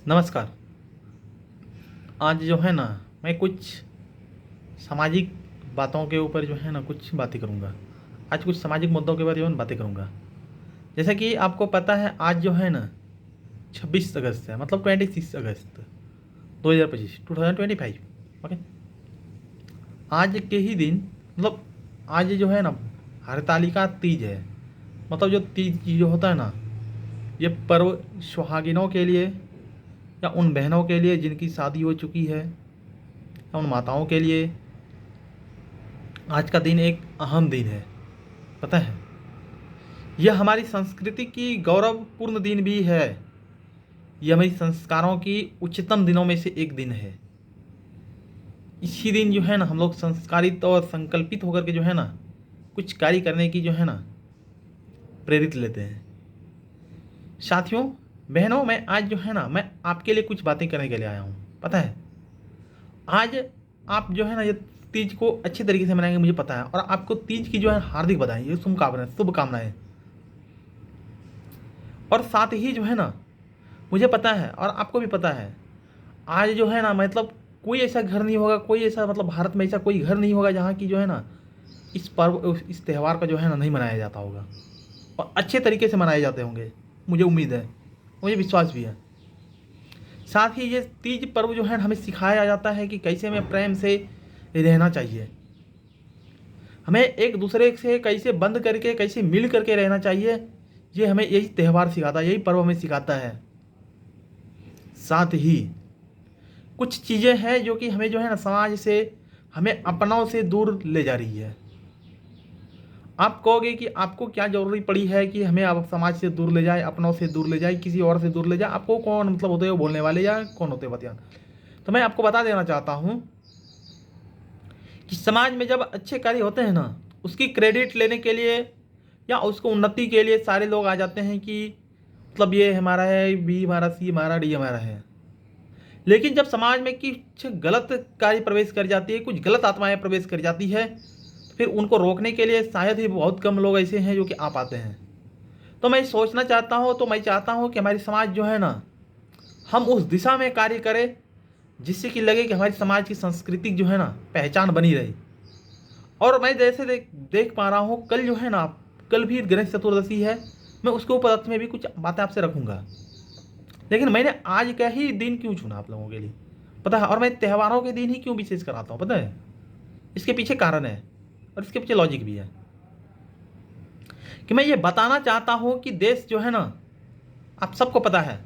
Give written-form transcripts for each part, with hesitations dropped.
नमस्कार। आज जो है ना, मैं कुछ सामाजिक बातों के ऊपर जो है ना कुछ बातें करूँगा। आज कुछ सामाजिक मुद्दों के बारे में बातें करूँगा। जैसा कि आपको पता है, आज जो है ना 26 अगस्त है, मतलब 26 अगस्त 2025 2025। ओके। आज के ही दिन, मतलब आज जो है ना हरतालिका तीज है। मतलब जो तीज जो होता है ना, ये पर्व सुहागिनों के लिए या उन बहनों के लिए जिनकी शादी हो चुकी है, या उन माताओं के लिए आज का दिन एक अहम दिन है। पता है, यह हमारी संस्कृति की गौरवपूर्ण दिन भी है। यह हमारी संस्कारों की उच्चतम दिनों में से एक दिन है। इसी दिन जो है ना हम लोग संस्कारित और संकल्पित होकर के जो है ना कुछ कार्य करने की जो है ना प्रेरित लेते हैं। साथियों, बहनों, मैं आज जो है ना मैं आपके लिए कुछ बातें करने के लिए आया हूँ। पता है, आज आप जो है ना ये तीज को अच्छी तरीके से मनाएंगे, मुझे पता है। और आपको तीज की जो है हार्दिक बधाई, ये शुभकामनाएं। और साथ ही जो है ना मुझे पता है और आपको भी पता है, आज जो है ना मतलब कोई ऐसा घर नहीं होगा, कोई ऐसा मतलब भारत में ऐसा कोई घर नहीं होगा जहाँ की जो है ना इस पर्व इस त्यौहार का जो है ना नहीं मनाया जाता होगा, और अच्छे तरीके से मनाए जाते होंगे। मुझे उम्मीद है, मुझे विश्वास भी है। साथ ही ये तीज पर्व जो है हमें सिखाया जाता है कि कैसे हमें प्रेम से रहना चाहिए, हमें एक दूसरे से कैसे बंद करके कैसे मिल करके रहना चाहिए। ये हमें यही त्यौहार सिखाता है, यही पर्व हमें सिखाता है। साथ ही कुछ चीज़ें हैं जो कि हमें जो है ना समाज से, हमें अपनों से दूर ले जा रही है। आप कहोगे कि आपको क्या जरूरी पड़ी है कि हमें अब समाज से दूर ले जाए, अपनों से दूर ले जाए, किसी और से दूर ले जाए? आपको कौन मतलब होते हैं वो बोलने वाले, या कौन होते हैं बतियान? तो मैं आपको बता देना चाहता हूँ कि समाज में जब अच्छे कार्य होते हैं ना, उसकी क्रेडिट लेने के लिए या उसको उन्नति के लिए सारे लोग आ जाते हैं कि मतलब ये हमारा है, बी हमारा, सी हमारा, डी हमारा है। लेकिन जब समाज में कुछ गलत कार्य प्रवेश कर जाती है, कुछ गलत आत्माएं प्रवेश कर जाती है, तो फिर उनको रोकने के लिए शायद ही बहुत कम लोग ऐसे हैं जो कि आ पाते हैं। तो मैं सोचना चाहता हूँ, तो मैं चाहता हूँ कि हमारी समाज जो है ना, हम उस दिशा में कार्य करें जिससे कि लगे कि हमारी समाज की संस्कृति जो है ना पहचान बनी रही। और मैं जैसे देख पा रहा हूँ, कल जो है ना, कल भी गणेश चतुर्दशी है। मैं उसके उपलक्ष्य में भी कुछ बातें आपसे रखूँगा। लेकिन मैंने आज का ही दिन क्यों चुना आप लोगों के लिए, पता है? और मैं त्यौहारों के दिन ही क्यों विशेष कराता हूँ, पता है? इसके पीछे कारण है और इसके पीछे लॉजिक भी है कि मैं ये बताना चाहता हूँ कि देश जो है ना, आप सबको पता है,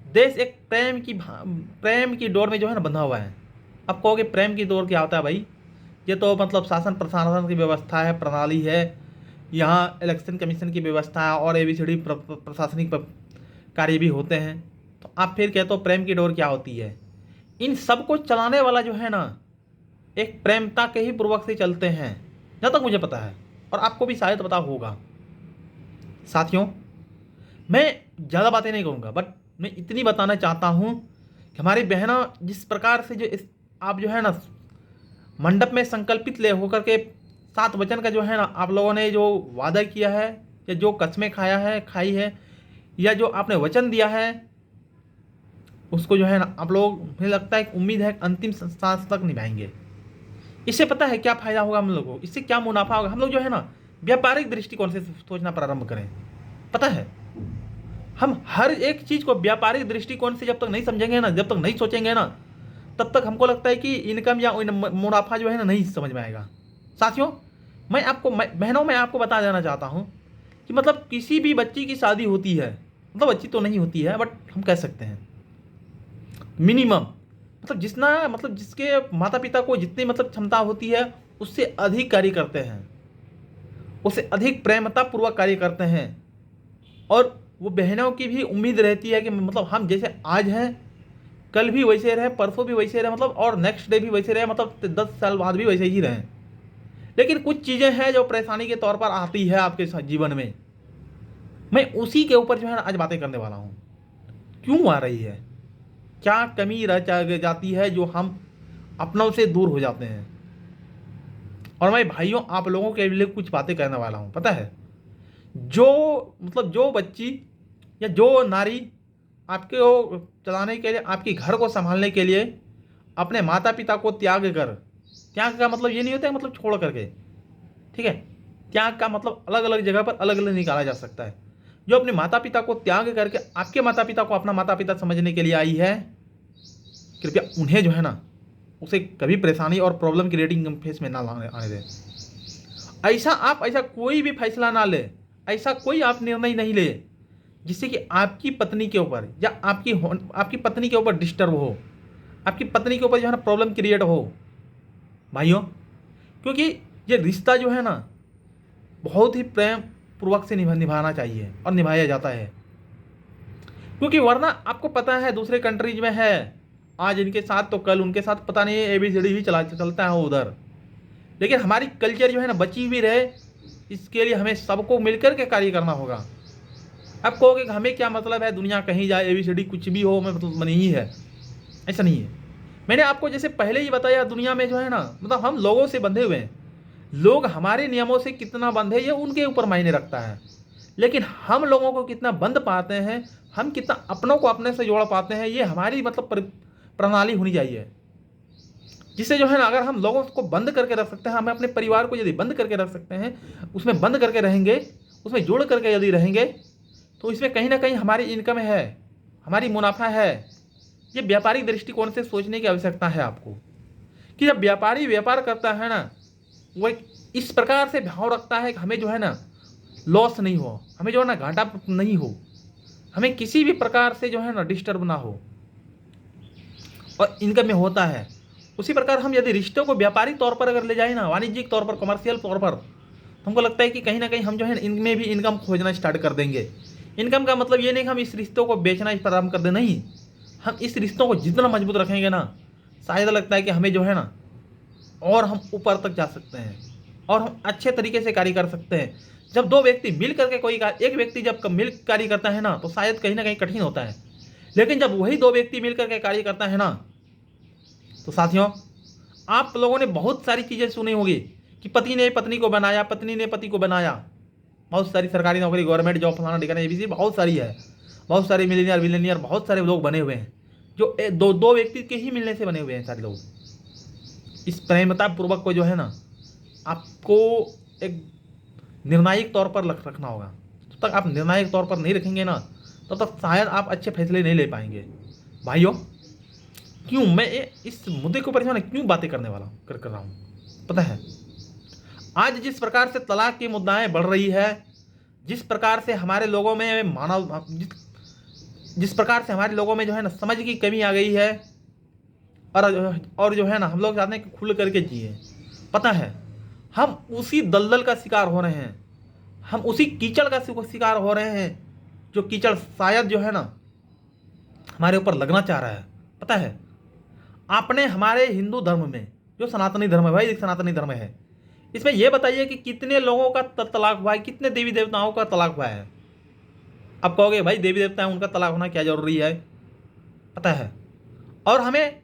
देश एक प्रेम की डोर में जो है ना बंधा हुआ है। आप कहोगे प्रेम की डोर क्या होता है भाई? ये तो मतलब शासन प्रशासन की व्यवस्था है, प्रणाली है, यहाँ इलेक्शन कमीशन की व्यवस्था है और ABCD प्रशासनिक कार्य भी होते हैं। तो आप फिर कहते हो प्रेम की डोर क्या होती है? इन सब को चलाने वाला जो है ना एक प्रेमता के ही पूर्वक से चलते हैं, जहाँ तक मुझे पता है, और आपको भी शायद पता होगा। साथियों, मैं ज़्यादा बातें नहीं करूँगा, बट मैं इतनी बताना चाहता हूँ कि हमारी बहना जिस प्रकार से आप जो है ना मंडप में संकल्पित ले होकर के 7 वचन का जो है ना आप लोगों ने जो वादा किया है, या जो कस्में खाई है, या जो आपने वचन दिया है, उसको जो है ना आप लोग, मुझे लगता है, एक उम्मीद है अंतिम सांस तक निभाएंगे। इससे पता है क्या फायदा होगा हम लोगों को, इससे क्या मुनाफा होगा? हम लोग जो है ना व्यापारिक दृष्टिकोण से सोचना प्रारंभ करें। पता है, हम हर एक चीज को व्यापारिक दृष्टिकोण से जब तक नहीं समझेंगे ना, जब तक नहीं सोचेंगे ना, तब तक हमको लगता है कि इनकम या मुनाफा जो है ना नहीं समझ में आएगा। साथियों, बहनों, मैं आपको बता देना चाहता हूँ कि मतलब किसी भी बच्ची की शादी होती है, मतलब बच्ची तो नहीं होती है, बट हम कह सकते हैं मिनिमम, मतलब जितना, मतलब जिसके माता पिता को जितनी मतलब क्षमता होती है उससे अधिक कार्य करते हैं, उससे अधिक प्रेमता पूर्वक कार्य करते हैं। और वो बहनों की भी उम्मीद रहती है कि मतलब हम जैसे आज हैं, कल भी वैसे रहे, परसों भी वैसे रहे, मतलब और नेक्स्ट डे भी वैसे रहे, मतलब 10 साल बाद भी वैसे ही रहें। लेकिन कुछ चीज़ें हैं जो परेशानी के तौर पर आती है आपके जीवन में। मैं उसी के ऊपर जो है ना आज बातें करने वाला हूँ। क्यों आ रही है, क्या कमी रह जाती है जो हम अपनों से दूर हो जाते हैं? और मैं भाइयों आप लोगों के लिए कुछ बातें कहने वाला हूँ। पता है, जो मतलब जो बच्ची या जो नारी आपके को चलाने के लिए, आपके घर को संभालने के लिए अपने माता पिता को त्याग कर, त्याग का मतलब ये नहीं होता है मतलब छोड़ करके, ठीक है, त्याग का मतलब अलग अलग जगह पर अलग अलग निकाला जा सकता है। जो अपने माता पिता को त्याग करके आपके माता पिता को अपना माता पिता समझने के लिए आई है, कृपया उन्हें जो है ना, उसे कभी परेशानी और प्रॉब्लम क्रिएटिंग फेस में ना आने दें। ऐसा कोई भी फैसला ना ले, ऐसा कोई आप निर्णय नहीं ले जिससे कि आपकी पत्नी के ऊपर या आपकी पत्नी के ऊपर डिस्टर्ब हो, आपकी पत्नी के ऊपर जो है ना प्रॉब्लम क्रिएट हो भाइयों। क्योंकि ये रिश्ता जो है ना बहुत ही प्रेम पूर्वक से निभाना चाहिए और निभाया जाता है। क्योंकि वरना आपको पता है दूसरे कंट्रीज में है, आज इनके साथ तो कल उनके साथ पता नहीं ABCD भी चलता है उधर। लेकिन हमारी कल्चर जो है ना बची हुई रहे, इसके लिए हमें सबको मिलकर के कार्य करना होगा। अब कहोगे कि हमें क्या मतलब है, दुनिया कहीं जाए ABCD कुछ भी हो, हमें मतलब नहीं है, ऐसा नहीं है। मैंने आपको जैसे पहले ही बताया, दुनिया में जो है ना मतलब हम लोगों से बंधे हुए हैं, लोग हमारे नियमों से कितना बंधे ये उनके ऊपर मायने रखता है। लेकिन हम लोगों को कितना बंध पाते हैं, हम कितना अपनों को अपने से जोड़ पाते हैं, ये हमारी मतलब प्रणाली होनी चाहिए। जिससे जो है ना अगर हम लोगों को बंद करके रख सकते हैं, हमें अपने परिवार को यदि बंद करके रख सकते हैं, उसमें बंद करके रहेंगे, उसमें जोड़ करके यदि रहेंगे, तो इसमें कहीं ना कहीं हमारी इनकम है, हमारी मुनाफा है। ये व्यापारिक दृष्टिकोण से सोचने की आवश्यकता है आपको, कि जब व्यापारी व्यापार करता है ना, वो इस प्रकार से भाव रखता है कि हमें जो है ना लॉस नहीं हो, हमें जो है ना घाटा नहीं हो, हमें किसी भी प्रकार से जो है ना डिस्टर्ब ना हो, और इनकम में होता है। उसी प्रकार हम यदि रिश्तों को व्यापारिक तौर पर अगर ले जाए ना, वाणिज्यिक तौर पर, कमर्शियल तौर पर, तो हमको लगता है कि कहीं ना कहीं हम जो है इनमें भी इनकम खोजना स्टार्ट कर देंगे। इनकम का मतलब ये नहीं कि हम इस रिश्तों को बेचना इस प्रारंभ कर दें, नहीं, हम इस रिश्तों को जितना मजबूत रखेंगे ना, शायद लगता है कि हमें जो है ना और हम ऊपर तक जा सकते हैं और हम अच्छे तरीके से कार्य कर सकते हैं। जब दो व्यक्ति मिल करके एक व्यक्ति जब मिल कार्य करता है ना, तो शायद कहीं ना कहीं कठिन होता है। लेकिन जब वही दो व्यक्ति मिल करके कार्य करता है ना, तो साथियों आप लोगों ने बहुत सारी चीज़ें सुनी होगी कि पति ने पत्नी को बनाया, पत्नी ने पति को बनाया। बहुत सारी सरकारी नौकरी, गवर्नमेंट जॉब, फलाना ठिकाना, ABC बहुत सारी है, बहुत सारे मिलीनियर विलीनियर बहुत सारे लोग बने हुए हैं, जो दो व्यक्ति के ही मिलने से बने हुए हैं सारे लोग। इस प्रेमता पूर्वक को जो है ना आपको एक निर्णायक तौर पर रखना होगा। जब तक आप निर्णायक तौर पर नहीं रखेंगे ना, तब तक शायद आप अच्छे फैसले नहीं ले पाएंगे। भाइयों, क्यों मैं इस मुद्दे के ऊपर जो है ना क्यों बातें करने वाला कर रहा हूँ पता है? आज जिस प्रकार से तलाक की मुद्दाएं बढ़ रही है, जिस प्रकार से हमारे लोगों में जिस प्रकार से हमारे लोगों में जो है ना समझ की कमी आ गई है, और जो है ना हम लोग चाहते हैं कि खुल करके जिए। पता है हम उसी दलदल का शिकार हो रहे हैं, हम उसी कीचड़ का शिकार हो रहे हैं, जो कीचड़ शायद जो है ना हमारे ऊपर लगना चाह रहा है। पता है आपने हमारे हिंदू धर्म में जो सनातनी धर्म है, भाई सनातनी धर्म है, इसमें यह बताइए कि कितने लोगों का तलाक हुआ है, कितने देवी देवताओं का तलाक हुआ है? आप कहोगे भाई देवी देवता है, उनका तलाक होना क्या जरूरी है? पता है। और हमें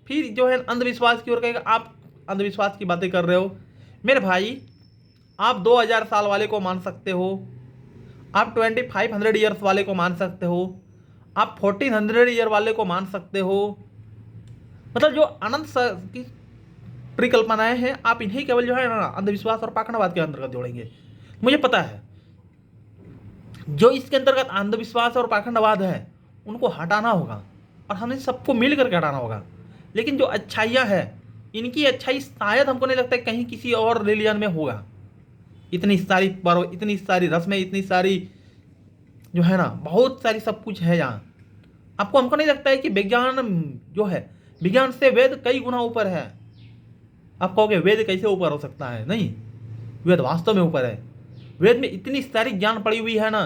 फिर जो है अंधविश्वास की ओर कहेगा, आप अंधविश्वास की बातें कर रहे हो। मेरे भाई आप 2000 साल वाले को मान सकते हो, आप 2500 ईयर्स वाले को मान सकते हो, आप 1400 ईयर वाले को मान सकते हो। मतलब जो अनंत की परिकल्पनाएं हैं, आप इन्हीं केवल जो है ना अंधविश्वास और पाखंडवाद के अंतर्गत जोड़ेंगे। मुझे पता है जो इसके अंतर्गत अंधविश्वास और पाखंडवाद है उनको हटाना होगा, और हमें सबको मिल करके हटाना होगा। लेकिन जो अच्छाइयाँ हैं, इनकी अच्छाई शायद हमको नहीं लगता है कहीं किसी और रिलीजन में होगा। इतनी सारी पर्व, इतनी सारी रस्में, इतनी सारी जो है ना बहुत सारी सब कुछ है यहाँ। हमको नहीं लगता है कि विज्ञान जो है, विज्ञान से वेद कई गुना ऊपर है। आप कहोगे वेद कैसे ऊपर हो सकता है? नहीं, वेद वास्तव में ऊपर है। वेद में इतनी सारी ज्ञान पड़ी हुई है ना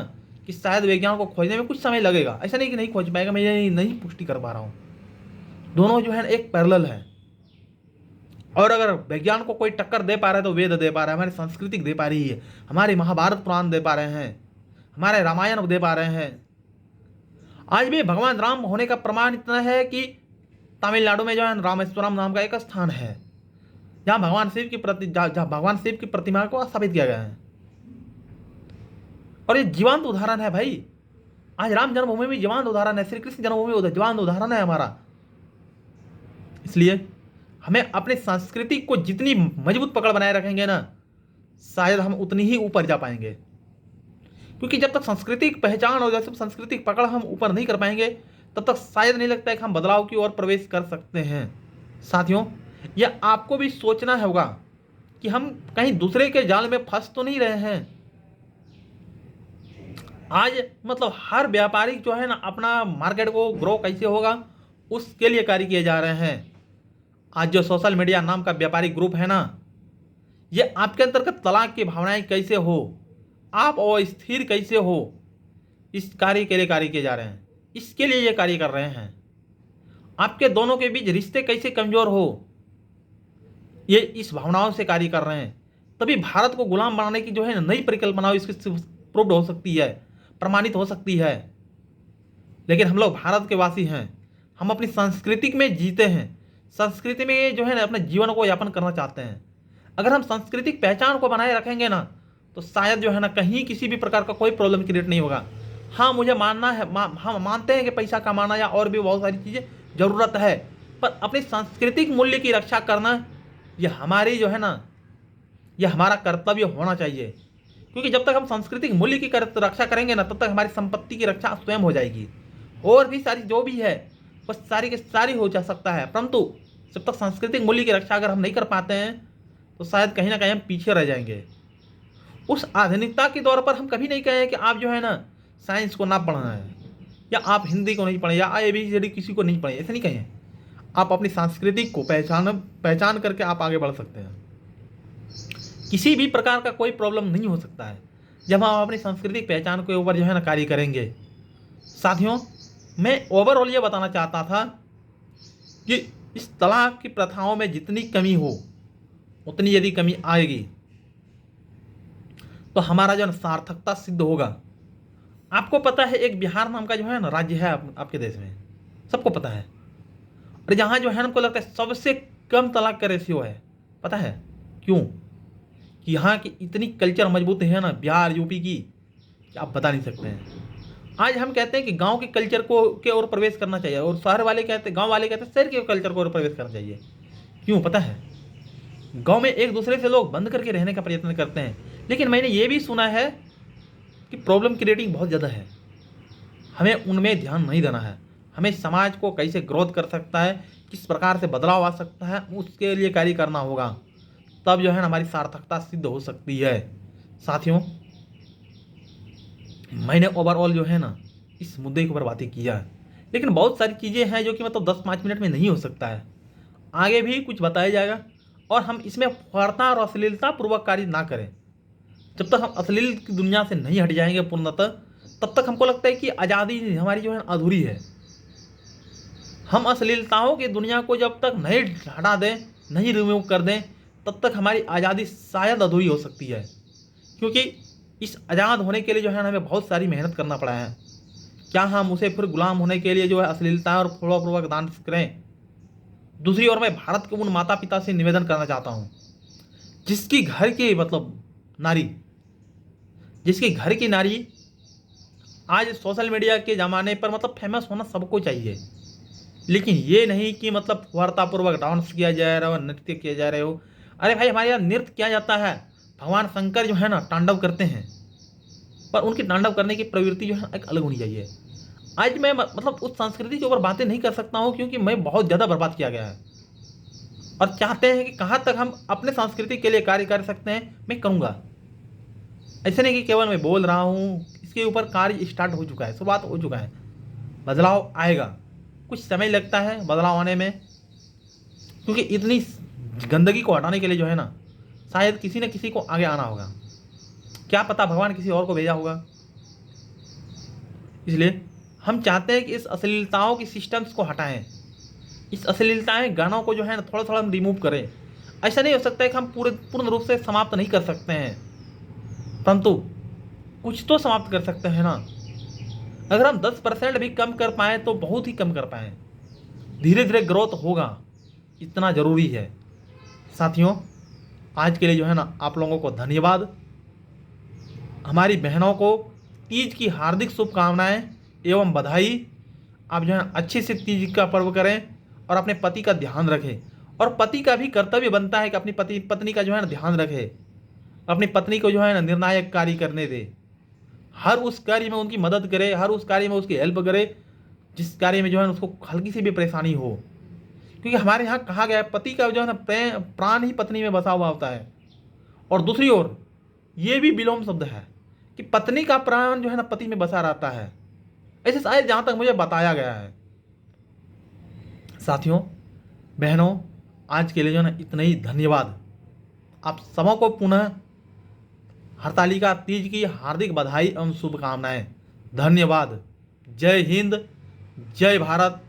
कि शायद विज्ञान को खोजने में कुछ समय लगेगा। ऐसा नहीं कि नहीं खोज पाएगा, मैं ये नहीं पुष्टि कर पा रहा हूँ। दोनों जो है एक पैरेलल है, और अगर विज्ञान को कोई टक्कर दे पा रहा है तो वेद दे पा रहा है, हमारी संस्कृति दे पा रही है, हमारे महाभारत पुराण दे पा रहे हैं, हमारे रामायण दे पा रहे हैं। आज भी भगवान राम होने का प्रमाण इतना है कि तमिलनाडु में जो है रामेश्वरम नाम का एक स्थान है, जहाँ भगवान शिव की प्रतिमा को स्थापित किया गया है। और ये जीवंत उदाहरण है भाई। आज राम जन्मभूमि भी जीवंत उदाहरण है, श्री कृष्ण जन्मभूमि जीवंत उदाहरण है हमारा। इसलिए हमें अपनी संस्कृति को जितनी मजबूत पकड़ बनाए रखेंगे ना, शायद हम उतनी ही ऊपर जा पाएंगे। क्योंकि जब तक सांस्कृतिक पहचान और जब सांस्कृतिक पकड़ हम ऊपर नहीं कर पाएंगे, तब तक शायद नहीं लगता है कि हम बदलाव की ओर प्रवेश कर सकते हैं। साथियों, यह आपको भी सोचना होगा कि हम कहीं दूसरे के जाल में फंस तो नहीं रहे हैं। आज मतलब हर व्यापारी जो है ना, अपना मार्केट को ग्रो कैसे होगा उसके लिए कार्य किए जा रहे हैं। आज जो सोशल मीडिया नाम का व्यापारिक ग्रुप है ना, ये आपके अंतर्गत तलाक की भावनाएं कैसे हो, आप अस्थिर कैसे हो, इस कार्य के लिए कार्य किए जा रहे हैं। इसके लिए ये कार्य कर रहे हैं। आपके दोनों के बीच रिश्ते कैसे कमजोर हो, ये इस भावनाओं से कार्य कर रहे हैं। तभी भारत को गुलाम बनाने की जो है नई परिकल्पना इसकी प्रूव्ड हो सकती है, प्रमाणित हो सकती है। लेकिन हम लोग भारत के वासी हैं, हम अपनी संस्कृति में जीते हैं, संस्कृति में जो है ना अपने जीवन को यापन करना चाहते हैं। अगर हम सांस्कृतिक पहचान को बनाए रखेंगे ना, तो शायद जो है ना कहीं किसी भी प्रकार का कोई प्रॉब्लम क्रिएट नहीं होगा। हाँ, मुझे मानना है, हम मानते हैं कि पैसा कमाना या और भी बहुत सारी चीज़ें ज़रूरत है, पर अपनी सांस्कृतिक मूल्य की रक्षा करना यह हमारी जो है ना, यह हमारा कर्तव्य होना चाहिए। क्योंकि जब तक हम सांस्कृतिक मूल्य की रक्षा करेंगे ना, तब तक हमारी संपत्ति की रक्षा स्वयं हो जाएगी। और भी सारी जो भी है वह सारी की सारी हो जा सकता है, परंतु जब तक सांस्कृतिक मूल्य की रक्षा अगर हम नहीं कर पाते हैं, तो शायद कहीं ना कहीं हम पीछे रह जाएंगे। उस आधुनिकता के दौर पर हम कभी नहीं कहें कि आप जो है ना साइंस को ना पढ़ना है, या आप हिंदी को नहीं पढ़ें, या ABCD किसी को नहीं पढ़ें, ऐसे नहीं कहें। आप अपनी सांस्कृतिक को पहचान करके आप आगे बढ़ सकते हैं। किसी भी प्रकार का कोई प्रॉब्लम नहीं हो सकता है जब हम अपनी सांस्कृतिक पहचान के ऊपर जो है ना कार्य करेंगे। साथियों, मैं ओवरऑल ये बताना चाहता था कि इस तलाक की प्रथाओं में जितनी कमी हो, उतनी यदि कमी आएगी तो हमारा जो सार्थकता सिद्ध होगा। आपको पता है, एक बिहार नाम का जो है ना राज्य है आपके देश में, सबको पता है। और जहाँ जो है हमको लगता है सबसे कम तलाक का रेशियो है। पता है क्यों? कि यहाँ की इतनी कल्चर मजबूत है ना बिहार यूपी की, कि आप बता नहीं सकते हैं। आज हम कहते हैं कि गांव के कल्चर को के ओर प्रवेश करना चाहिए, और शहर वाले कहते हैं, गांव वाले कहते हैं शहर के कल्चर को ओर प्रवेश करना चाहिए। क्यों? पता है, गांव में एक दूसरे से लोग बंद करके रहने का प्रयत्न करते हैं, लेकिन मैंने ये भी सुना है कि प्रॉब्लम क्रिएटिंग बहुत ज़्यादा है। हमें उनमें ध्यान नहीं देना है। हमें समाज को कैसे ग्रोथ कर सकता है, किस प्रकार से बदलाव आ सकता है, उसके लिए कार्य करना होगा। तब जो है ना हमारी सार्थकता सिद्ध हो सकती है। साथियों, मैंने ओवरऑल जो है ना इस मुद्दे के ऊपर बातें किया है, लेकिन बहुत सारी चीज़ें हैं जो कि मतलब 10-5 मिनट में नहीं हो सकता है। आगे भी कुछ बताया जाएगा, और हम इसमें फुहारता और अश्लीलता पूर्वक कार्य ना करें। जब तक हम अश्लील की दुनिया से नहीं हट जाएंगे पूर्णतः, तब तक हमको लगता है कि आज़ादी हमारी जो है अधूरी है। हम अश्लीलताओं की दुनिया को जब तक नहीं हटा दें, नहीं रिमूव कर दें, तब तक हमारी आज़ादी शायद अधूरी हो सकती है। क्योंकि इस आज़ाद होने के लिए जो है हमें बहुत सारी मेहनत करना पड़ा है। क्या हम उसे फिर गुलाम होने के लिए जो है अश्लीलता और पूर्वक दान करें? दूसरी ओर मैं भारत के उन माता पिता से निवेदन करना चाहता हूँ जिसकी घर की जिसकी घर की नारी आज सोशल मीडिया के ज़माने पर मतलब फेमस होना सबको चाहिए, लेकिन ये नहीं कि मतलब फुहारतापूर्वक डांस किया जा रहा हो, नृत्य किया जा रहे हो। अरे भाई, हमारे यहाँ नृत्य किया जाता है। भगवान शंकर जो है ना तांडव करते हैं, पर उनकी तांडव करने की प्रवृत्ति जो है एक अलग होनी चाहिए। आज मैं मतलब उस संस्कृति के ऊपर बातें नहीं कर सकता हूँ, क्योंकि मैं बहुत ज़्यादा बर्बाद किया गया है। और चाहते हैं कि कहाँ तक हम अपने संस्कृति के लिए कार्य कर सकते हैं, मैं करूँगा। ऐसे नहीं कि केवल मैं बोल रहा हूँ, इसके ऊपर कार्य स्टार्ट हो चुका है, शुरुआत हो चुका है। बदलाव आएगा, कुछ समय लगता है बदलाव आने में, क्योंकि इतनी गंदगी को हटाने के लिए जो है ना शायद किसी न किसी को आगे आना होगा। क्या पता भगवान किसी और को भेजा होगा। इसलिए हम चाहते हैं कि इस अश्लीलताओं की सिस्टम्स को हटाएं, इस अश्लीलताएं गानों को जो है ना थोड़ा थोड़ा हम रिमूव करें। ऐसा नहीं हो सकता है कि हम पूर्ण रूप से समाप्त नहीं कर सकते हैं, परंतु कुछ तो समाप्त कर सकते हैं ना। अगर हम 10% भी कम कर पाएँ तो बहुत ही कम कर पाएँ, धीरे धीरे ग्रोथ होगा, इतना ज़रूरी है। साथियों, आज के लिए जो है ना आप लोगों को धन्यवाद। हमारी बहनों को तीज की हार्दिक शुभकामनाएं। एवं बधाई। आप जो है अच्छे से तीज का पर्व करें और अपने पति का ध्यान रखें। और पति का भी कर्तव्य बनता है कि अपनी पत्नी का जो है ना ध्यान रखे, अपनी पत्नी को जो है ना निर्णायक कार्य करने दे, हर उस कार्य में उनकी मदद करे, हर उस कार्य में उसकी हेल्प करे जिस कार्य में जो है ना उसको हल्की सी भी परेशानी हो। क्योंकि हमारे यहाँ कहा गया है पति का जो है ना प्राण ही पत्नी में बसा हुआ होता है। और दूसरी ओर ये भी विलोम शब्द है कि पत्नी का प्राण जो है ना पति में बसा रहता है, ऐसे शायद जहाँ तक मुझे बताया गया है। साथियों बहनों, आज के लिए जो है ना इतना ही। धन्यवाद। आप सबको पुनः हरतालिका तीज की हार्दिक बधाई एवं शुभकामनाएं। धन्यवाद। जय हिंद, जय भारत,